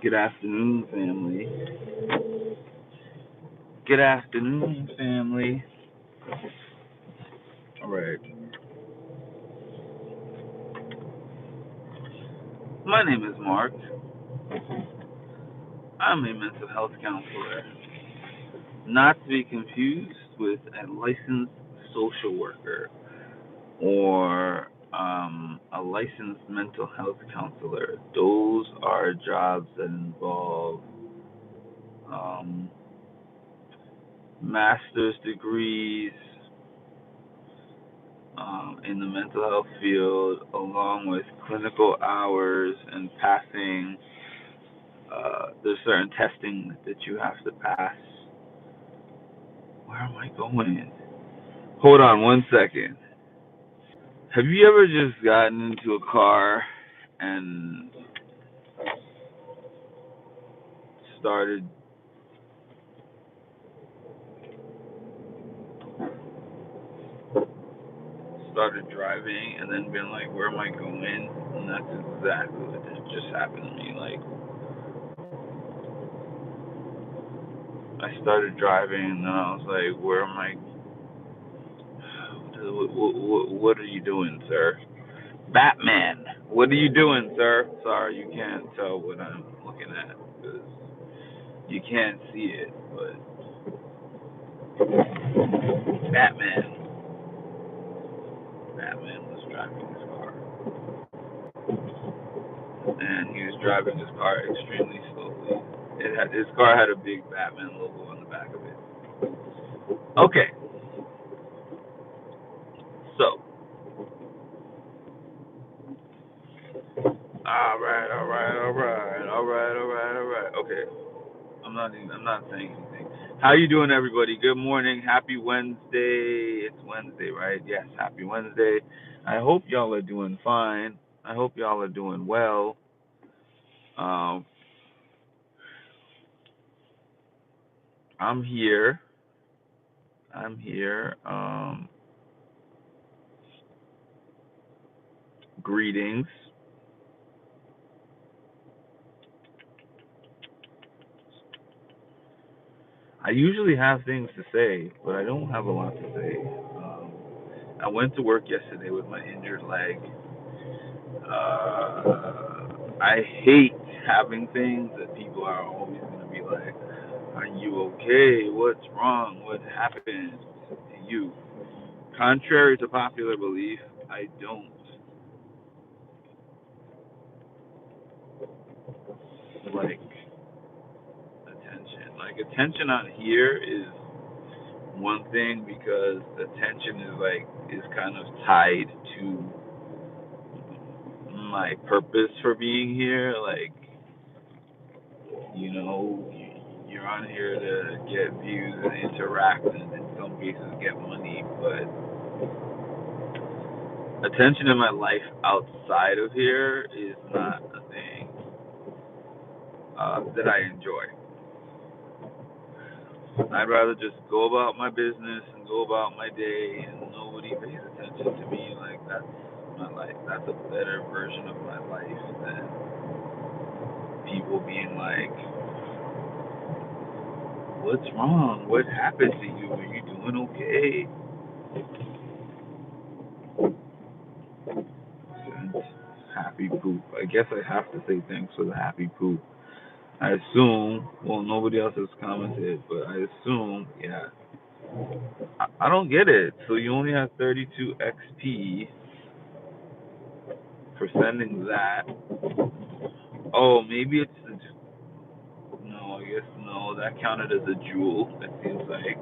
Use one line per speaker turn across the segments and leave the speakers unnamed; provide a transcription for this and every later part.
Good afternoon, family. Good afternoon, family. All right. My name is Mark. I'm a mental health counselor, not to be confused with a licensed social worker or a licensed mental health counselor. Those are jobs that involve um, master's degrees in the mental health field, along with clinical hours and passing. There's certain testing that you have to pass. Where am I going? Hold on 1 second. Have you ever just gotten into a car and started started driving and then been like, where am I going? And that's exactly what just happened to me. Like, I started driving and then I was like, where am I? What are you doing, sir? Batman, what are you doing, sir? Sorry, you can't tell what I'm looking at because you can't see it, but Batman, Batman was driving his car, and he was driving his car extremely slowly. His car had a big Batman logo on the back of it. Okay, so all right. Okay, I'm not saying anything. How you doing, everybody? Good morning. Happy Wednesday. It's Wednesday, right? Yes, happy Wednesday. I hope y'all are doing fine. I hope y'all are doing well. Um, I'm here. I'm here. Greetings. I usually have things to say, but I don't have a lot to say. I went to work yesterday with my injured leg. I hate having things that people are always going to be like, are you okay? What's wrong? What happened to you? Contrary to popular belief, I don't like attention. Like, attention on here is one thing because attention is kind of tied to my purpose for being here. Like, you know, you're on here to get views and interact, and in some cases get money. But attention in my life outside of here is not a thing that I enjoy. I'd rather just go about my business and go about my day, and nobody pays attention to me. Like, that's my life. That's a better version of my life than people being like, "What's wrong? What happened to you? Are you doing okay?" And happy poop. I guess I have to say thanks for the happy poop. I assume, well, nobody else has commented, but I assume, yeah. I don't get it. So you only have 32 XP for sending that. Oh, maybe it's the. No, I guess no. That counted as a jewel, it seems like.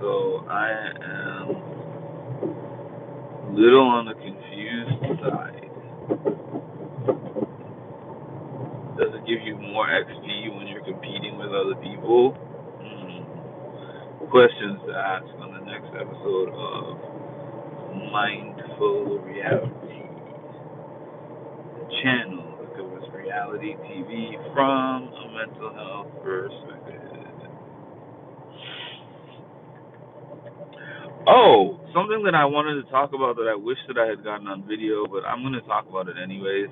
So I am little on the confused side. Does it give you more XP when you're competing with other people? Questions to ask on the next episode of Mindful Reality, the channel that covers reality TV from a mental health perspective. Oh, something that I wanted to talk about that I wish that I had gotten on video, but I'm going to talk about it anyways.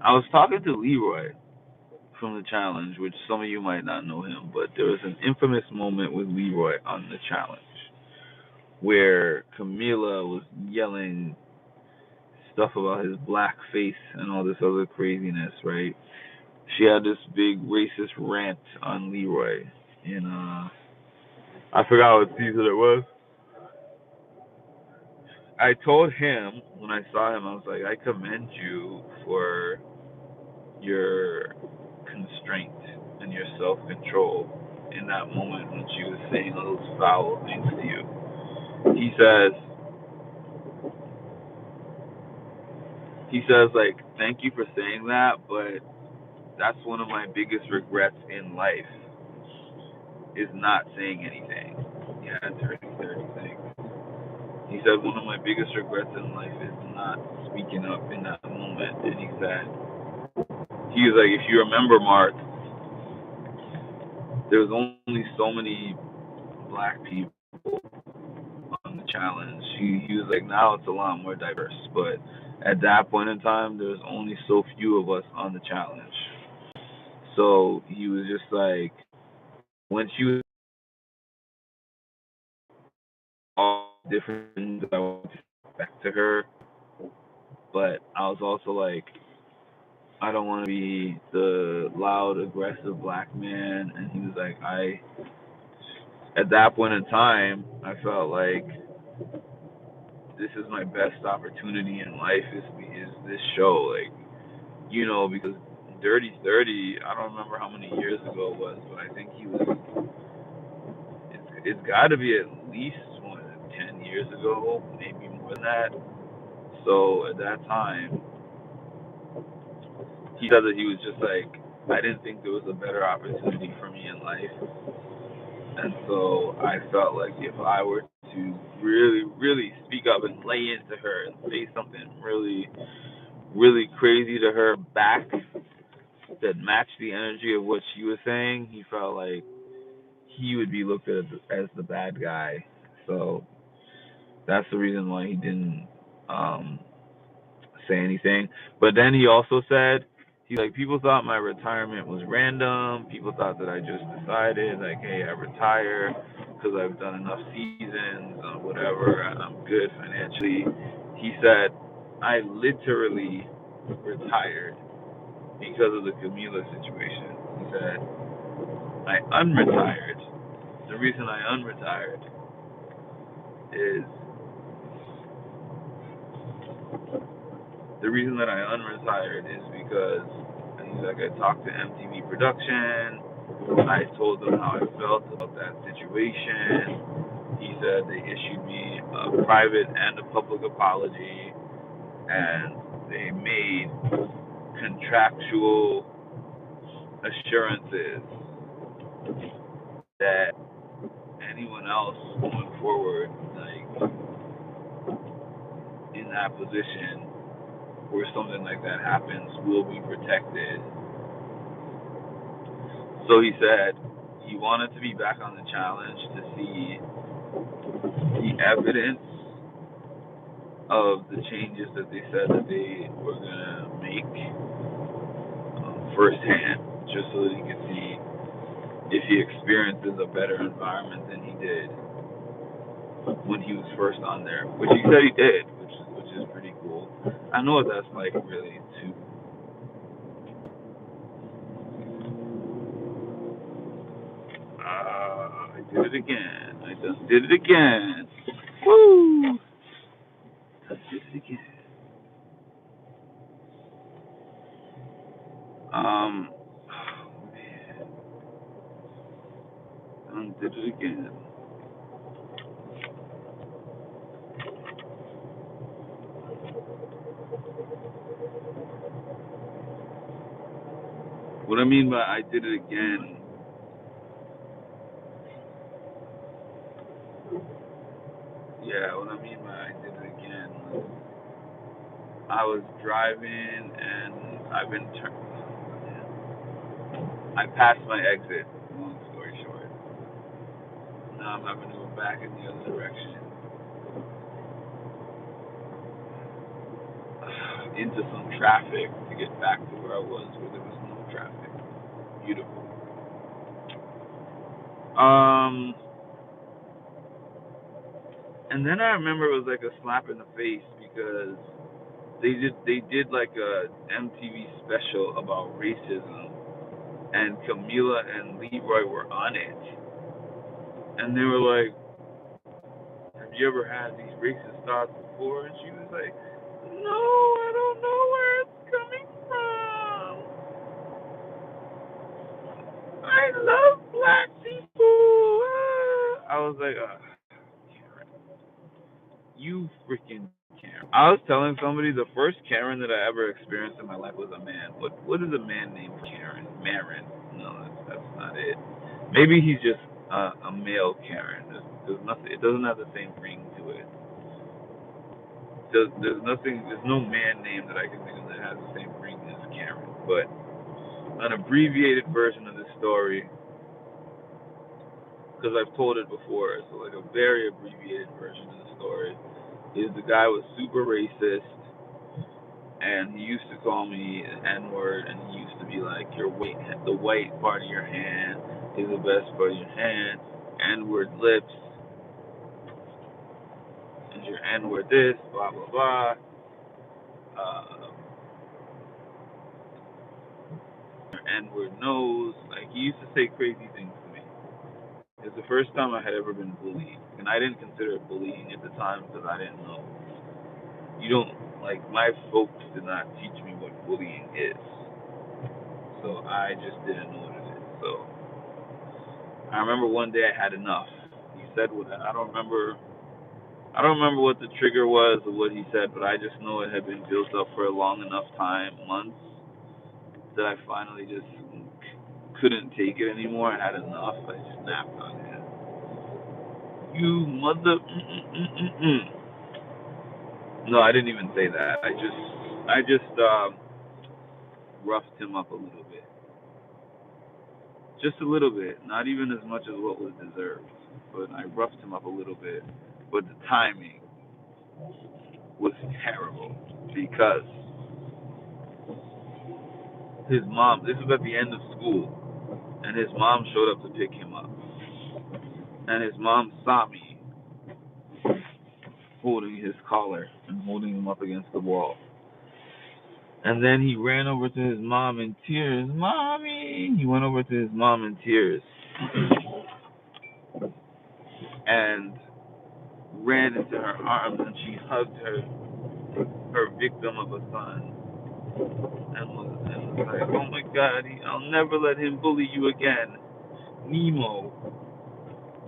I was talking to Leroy from the challenge, which some of you might not know him, but there was an infamous moment with Leroy on the challenge where Camila was yelling stuff about his black face and all this other craziness, right? She had this big racist rant on Leroy in I forgot what season it was. I told him when I saw him, I was like, I commend you for your constraint and your self control in that moment when she was saying all those foul things to you. He says like, thank you for saying that, but that's one of my biggest regrets in life is not saying anything. Yeah, it's dirty thing. He said one of my biggest regrets in life is not speaking up in that moment. And he was like, if you remember, Mark, there was only so many black people on the challenge. He was like, now it's a lot more diverse, but at that point in time, there was only so few of us on the challenge. So he was just like, when she was all different things, I wanted to talk back to her, but I was also like, I don't want to be the loud, aggressive black man. And he was like, at that point in time, I felt like this is my best opportunity in life is this show, like, because Dirty 30, I don't remember how many years ago it was, but I think it's got to be at least 10 years ago, maybe more than that. So at that time, he said that he was just like, I didn't think there was a better opportunity for me in life. And so I felt like if I were to really, really speak up and lay into her and say something really, really crazy to her back that matched the energy of what she was saying, he felt like he would be looked at as the bad guy. So that's the reason why he didn't um, say anything. But then he also said, he's like, people thought my retirement was random. People thought that I just decided, like, hey, I retire because I've done enough seasons, whatever, and I'm good financially. He said, I literally retired because of the Camila situation. He said, I unretired. The reason I unretired is the reason that I unretired is because he's like, I talked to MTV Production. I told them how I felt about that situation. He said they issued me a private and a public apology, and they made contractual assurances that anyone else going forward, like in that position where something like that happens, will be protected. So he said he wanted to be back on the challenge to see the evidence of the changes that they said that they were gonna make firsthand, just so that he could see if he experiences a better environment than he did when he was first on there, which he said he did, which is pretty cool. I know what that's like, really, too. I did it again. I just did it again. Woo! I did it again. Oh man, I did it again. What I mean by I did it again, yeah, what I mean by I did it again was I was driving and I've been I passed my exit. Long story short, now I'm having to go back in the other direction. into some traffic to get back to where I was, where there was no traffic. Beautiful. Um, and then I remember it was like a slap in the face because they did like a MTV special about racism, and Camila and Leroy were on it, and they were like, "Have you ever had these racist thoughts before?" And she was like, "No, I don't know where it's coming from. I love black people." I was like, Karen, you freaking Karen. I was telling somebody the first Karen that I ever experienced in my life was a man. What is a man named Karen? Marin. No, that's not it. Maybe he's just a male Karen. There's nothing. It doesn't have the same ring to it. There's nothing. There's no man name that I can think of that has the same ring as Karen. But an abbreviated version of this story, because I've told it before, so like a very abbreviated version of the story, is the guy was super racist, and he used to call me an N-word, and he used to be like, the white part of your hand is the best part of your hand, N-word lips, and your N-word this, blah, blah, blah. Your N-word nose. Like, he used to say crazy things to me. It's the first time I had ever been bullied, and I didn't consider it bullying at the time because I didn't know. You don't, like, my folks did not teach me what bullying is, so I just didn't know what it is. So I remember one day I had enough. He said what I don't remember. I don't remember what the trigger was or what he said, but I just know it had been built up for a long enough time, months, that I finally just couldn't take it anymore. I had enough. I just snapped on him. You mother. No, I didn't even say that. I just roughed him up a little bit. Just a little bit. Not even as much as what was deserved. But I roughed him up a little bit. But the timing was terrible because his mom, this was at the end of school, and his mom showed up to pick him up. And his mom saw me holding his collar and holding him up against the wall. And then he ran over to his mom in tears. Mommy! He went over to his mom in tears and ran into her arms, and she hugged her victim of a son, and was like, "Oh my God, I'll never let him bully you again, Nemo."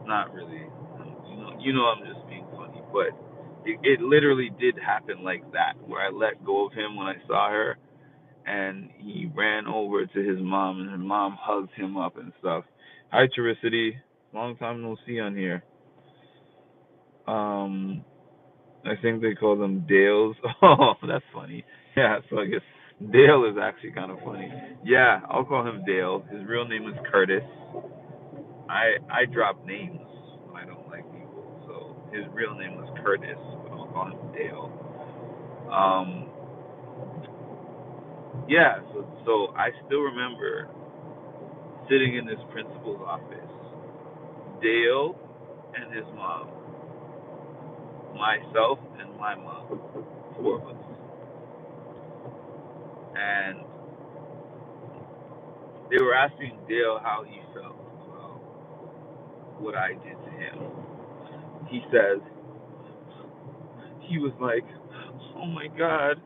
Not really, I'm just being funny, but it literally did happen like that, where I let go of him when I saw her, and he ran over to his mom, and her mom hugged him up and stuff. Hi, Charicity. Long time no see on here. I think they call them Dales. Oh, that's funny. Yeah, so I guess Dale is actually kind of funny. Yeah, I'll call him Dale. His real name is Curtis. I drop names when I don't like people, so his real name was Curtis, but I'll call him Dale. Um, yeah, so I still remember sitting in this principal's office, Dale and his mom, myself and my mom, four of us, and they were asking Dale how he felt about what I did to him. He says, he was like, "Oh my God,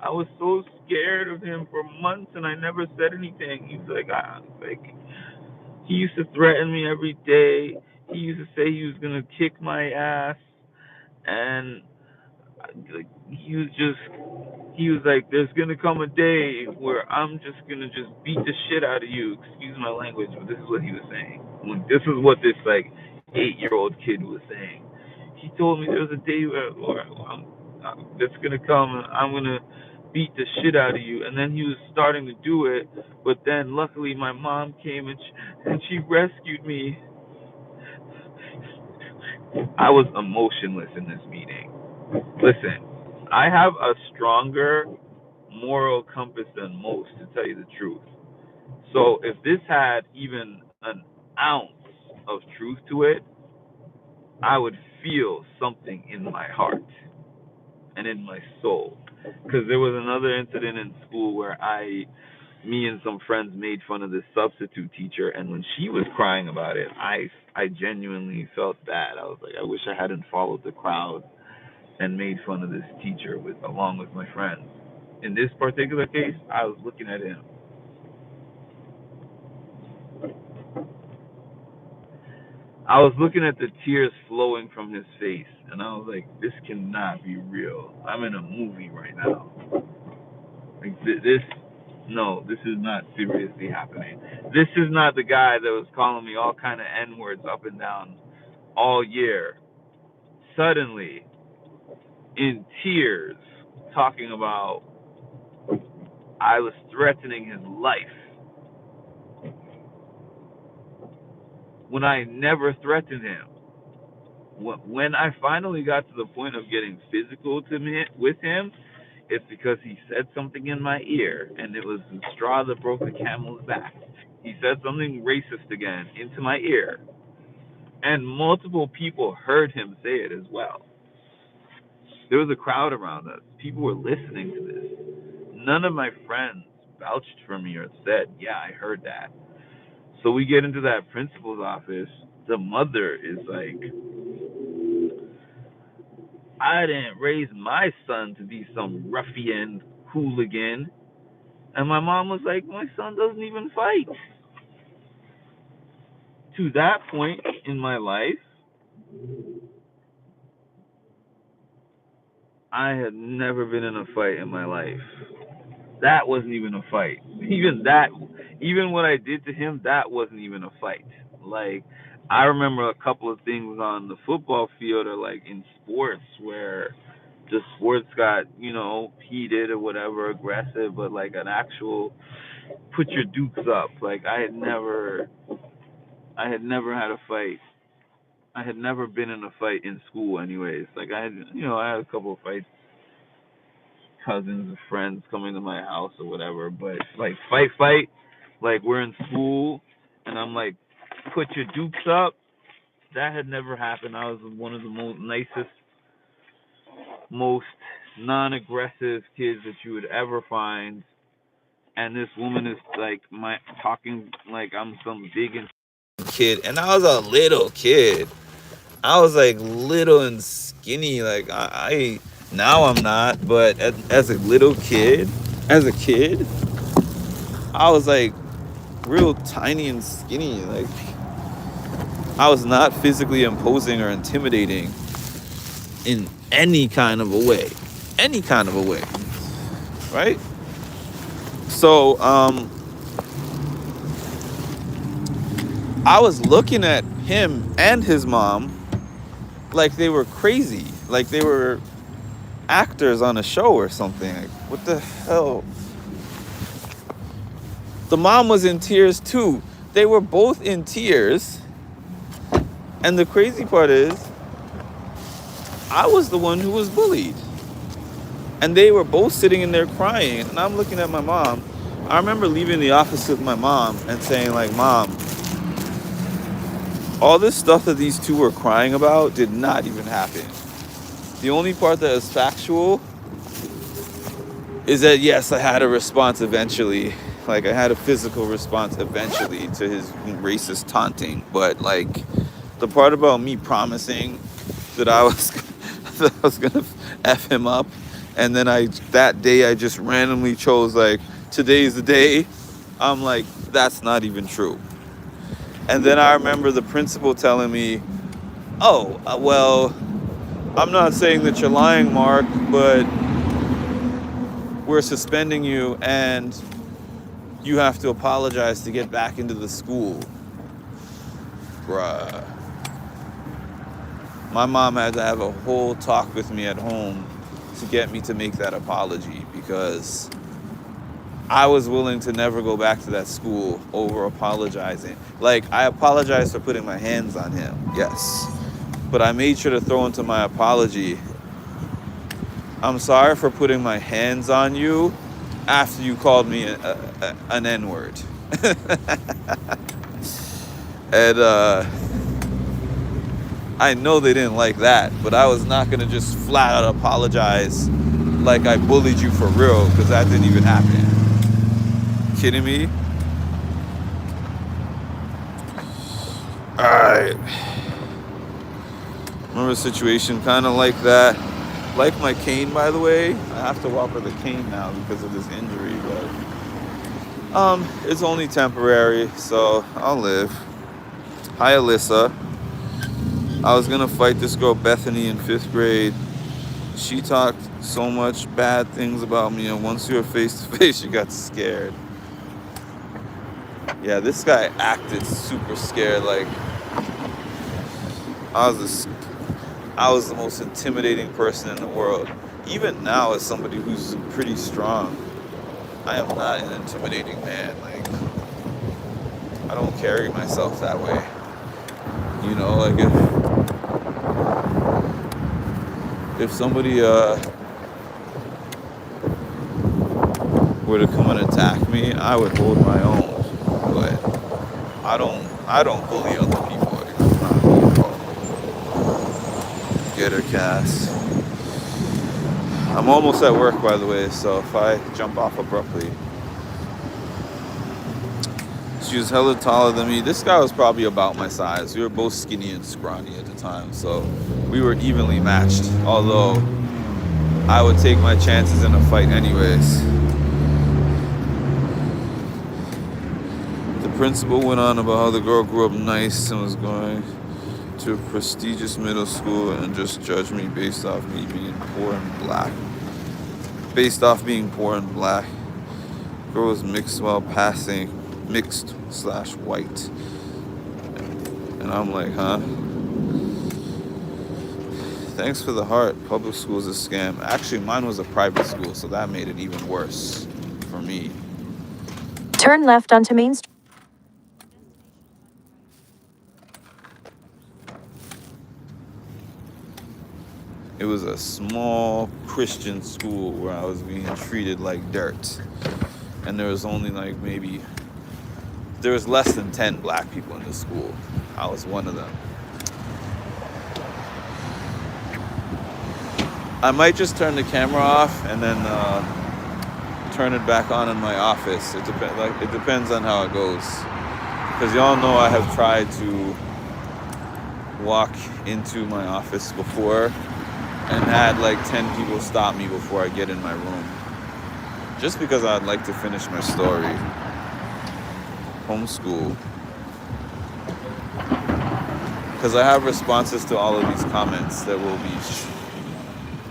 I was so scared of him for months and I never said anything." He's like, he used to threaten me every day. He used to say he was gonna kick my ass, and like he was like, "There's gonna come a day where I'm just gonna just beat the shit out of you." Excuse my language, but this is what he was saying. Like, this is what this like 8-year-old kid was saying. He told me there was a day where that's gonna come, and I'm gonna beat the shit out of you. And then he was starting to do it, but then luckily my mom came and she rescued me. I was emotionless in this meeting. Listen, I have a stronger moral compass than most, to tell you the truth. So if this had even an ounce of truth to it, I would feel something in my heart and in my soul. Because there was another incident in school where me and some friends made fun of this substitute teacher, and when she was crying about it, I genuinely felt bad. I was like, I wish I hadn't followed the crowd and made fun of this teacher along with my friends. In this particular case, I was looking at him. I was looking at the tears flowing from his face, and I was like, this cannot be real. I'm in a movie right now. Like this, no, this is not seriously happening. This is not the guy that was calling me all kind of N words up and down all year. Suddenly, in tears, talking about I was threatening his life when I never threatened him. When I finally got to the point of getting physical with him, it's because he said something in my ear, and it was the straw that broke the camel's back. He said something racist again into my ear, and multiple people heard him say it as well. There was a crowd around us. People were listening to this. None of my friends vouched for me or said, yeah, I heard that. So we get into that principal's office. The mother is like, I didn't raise my son to be some ruffian hooligan. And my mom was like, my son doesn't even fight. To that point in my life, I had never been in a fight in my life. That wasn't even a fight. Even what I did to him, that wasn't even a fight. Like, I remember a couple of things on the football field or like in sports where the sports got, heated or whatever, aggressive, but like an actual put your dukes up. Like I had never had a fight. I had never been in a fight in school anyways. Like I had a couple of fights, cousins or friends coming to my house or whatever, but like fight, like we're in school and I'm like, put your dukes up. That had never happened. I was one of the most nicest, most non-aggressive kids that you would ever find. And this woman is like talking like I'm some big and kid, and I was a little kid. I was like little and skinny. Like I now I'm not, but as a little kid, I was like real tiny and skinny. Like I was not physically imposing or intimidating in any kind of a way. Right? So I was looking at him and his mom like they were crazy, like they were actors on a show or something. Like, what the hell? The mom was in tears too. They were both in tears. And the crazy part is, I was the one who was bullied. And they were both sitting in there crying. And I'm looking at my mom. I remember leaving the office with my mom and saying, like, Mom, all this stuff that these two were crying about did not even happen. The only part that is factual is that, yes, I had a response eventually. Like, I had a physical response eventually to his racist taunting. But, like, the part about me promising that I was going to F him up, and then that day I just randomly chose, like, today's the day, I'm like, that's not even true. And then I remember the principal telling me, oh, well, I'm not saying that you're lying, Mark, but we're suspending you and you have to apologize to get back into the school. Bruh. My mom had to have a whole talk with me at home to get me to make that apology, because I was willing to never go back to that school over apologizing. Like, I apologized for putting my hands on him, yes. But I made sure to throw into my apology
I'm sorry for putting my hands on you after you called me an N-word. And I know they didn't like that, but I was not going to just flat out apologize like I bullied you for real, because that didn't even happen. Kidding me? Alright. Remember a situation kind of like that. Like my cane, by the way. I have to walk with a cane now because of this injury, but it's only temporary, so I'll live. Hi, Alyssa. I was gonna fight this girl Bethany in 5th grade. She talked so much bad things about me, and once we were face to face, she got scared. Yeah, this guy acted super scared. Like I was this, I was the most intimidating person in the world. Even now, as somebody who's pretty strong, I am not an intimidating man. Like I don't carry myself that way. Like if somebody were to come and attack me, I would hold my own. But I don't bully other people. Like, that's not me at all. Get her, Cass. I'm almost at work, by the way, so if I jump off abruptly. She was hella taller than me. This guy was probably about my size. We were both skinny and scrawny at the time, so we were evenly matched. Although I would take my chances in a fight anyways. The principal went on about how the girl grew up nice and was going to a prestigious middle school and just judged me based off me being poor and black. Based off being poor and black. Girl was mixed while passing. Mixed/white. And I'm like, huh? Thanks for the heart. Public school is a scam. Actually, mine was a private school, so that made it even worse for me.
Turn left onto Main Street.
It was a small Christian school where I was being treated like dirt. And there was only there was less than 10 black people in the school. I was one of them. I might just turn the camera off and then turn it back on in my office. It depends on how it goes. Because y'all know I have tried to walk into my office before and had like 10 people stop me before I get in my room. Just because I'd like to finish my story. Homeschool. Because I have responses to all of these comments that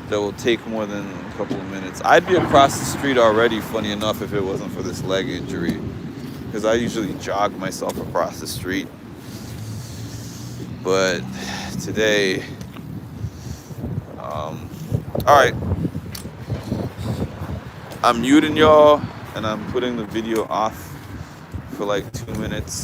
will take more than a couple of minutes. I'd be across the street already, funny enough, if it wasn't for this leg injury. Because I usually jog myself across the street. But today, alright. I'm muting y'all, and I'm putting the video off for like 2 minutes.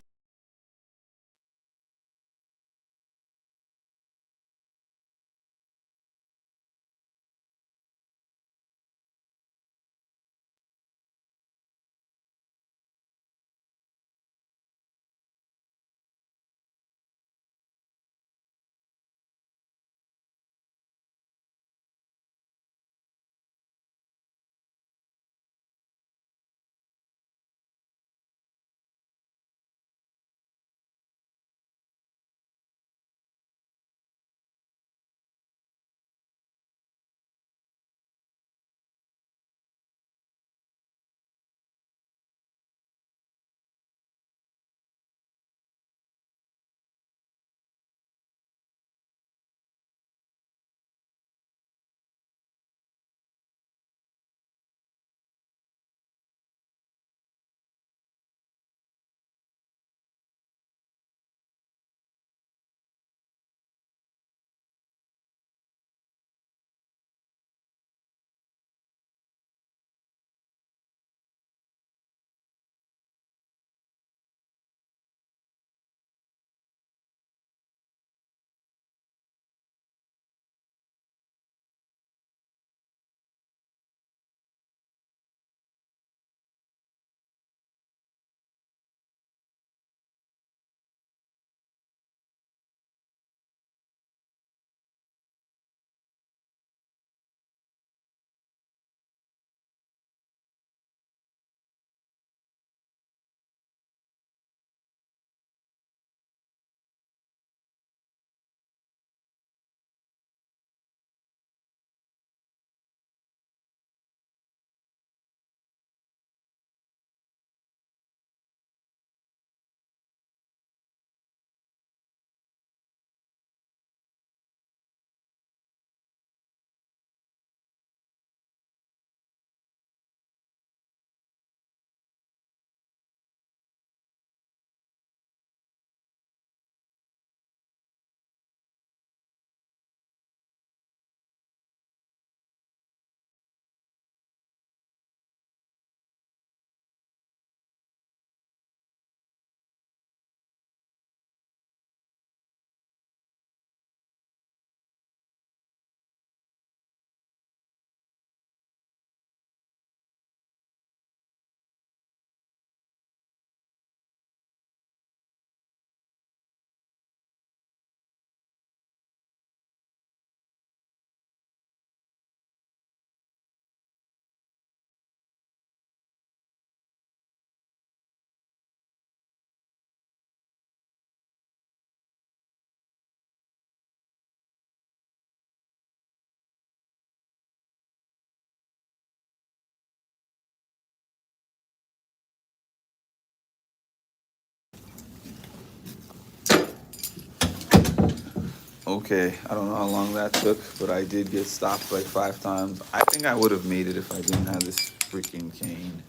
Okay, I don't know how long that took, but I did get stopped like 5 times. I think I would have made it if I didn't have this freaking cane.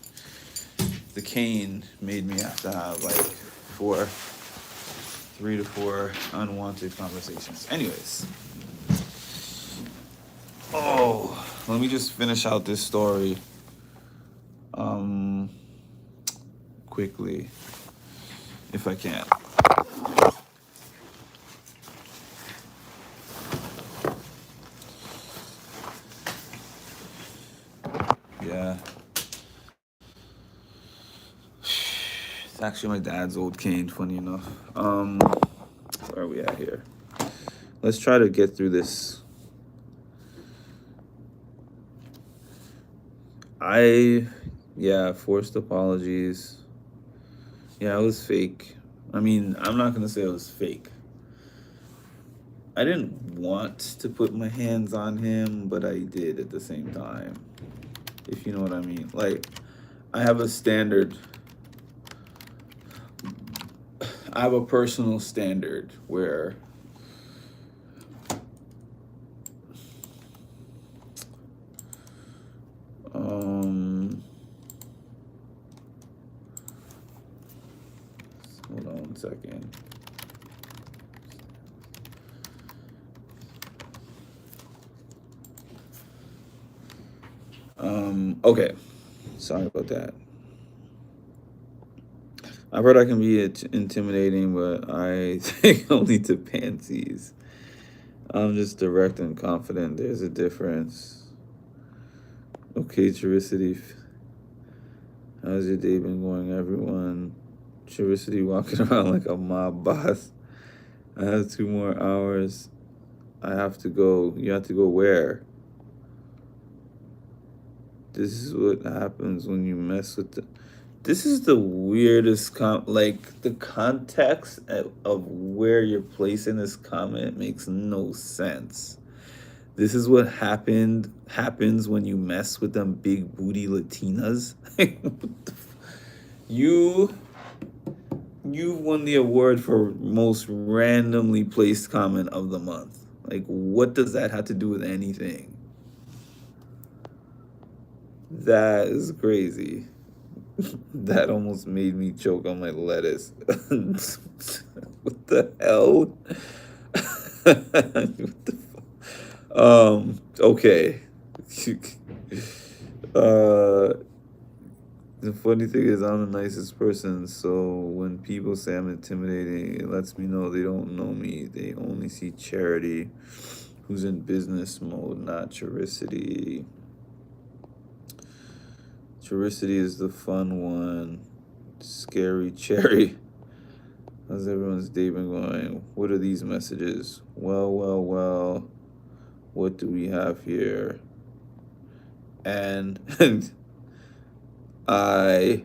The cane made me have to have like 3 to 4 unwanted conversations. Anyways, let me just finish out this story quickly, if I can. Yeah. It's actually my dad's old cane, funny enough. Where are we at here? Let's try to get through this. Forced apologies. Yeah, it was fake. I mean, I'm not gonna say it was fake. I didn't want to put my hands on him, but I did at the same time. If you know what I mean. Like, I have a standard. I have a personal standard where hold on 1 second. Okay. Sorry about that. I've heard I can be intimidating, but I think only to pansies. I'm just direct and confident. There's a difference. Okay, Chiricity. How's your day been going, everyone? Chiricity walking around like a mob boss. I have 2 more hours. I have to go. You have to go where? This is what happens when you mess with the... This is the weirdest like, the context of where you're placing this comment makes no sense. This is what happens when you mess with them big booty Latinas. You've won the award for most randomly placed comment of the month. Like, what does that have to do with anything? That is crazy. That almost made me choke on my lettuce. What the hell? What the fuck? Okay. The funny thing is, I'm the nicest person, so when people say I'm intimidating, it lets me know they don't know me. They only see Charity, who's in business mode, not Chiricity. Chiricity is the fun one. Scary Cherry. How's everyone's day been going? What are these messages? Well. What do we have here? And I...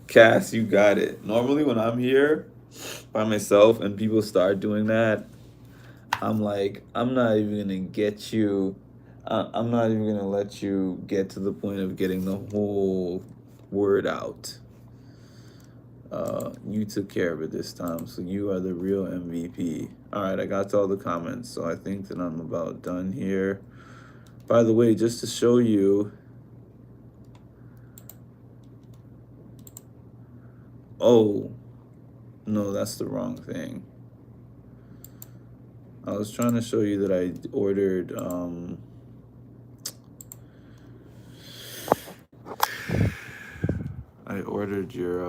Cass, you got it. Normally when I'm here by myself and people start doing that, I'm like, I'm not even gonna get you... I'm not even gonna let you get to the point of getting the whole word out. You took care of it this time, so you are the real MVP. All right, I got to all the comments, so I think that I'm about done here. By the way, just to show you... Oh, no, that's the wrong thing. I was trying to show you that I ordered... I ordered your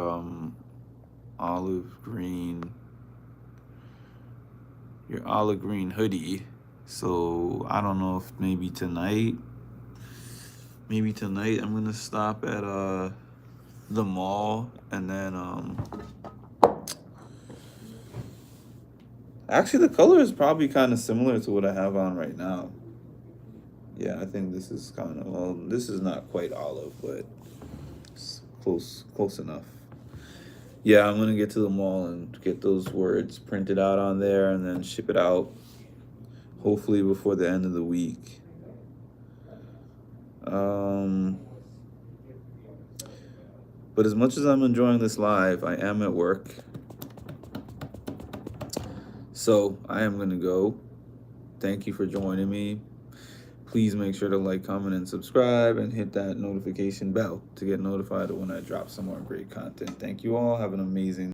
olive green hoodie. So I don't know if maybe tonight I'm gonna stop at the mall and then actually the color is probably kind of similar to what I have on right now. Yeah, I think this is kind of, well, this is not quite olive, but it's close enough. Yeah, I'm gonna get to the mall and get those words printed out on there and then ship it out, hopefully before the end of the week. But as much as I'm enjoying this live, I am at work. So I am going to go. Thank you for joining me. Please make sure to like, comment, and subscribe, and hit that notification bell to get notified when I drop some more great content. Thank you all. Have an amazing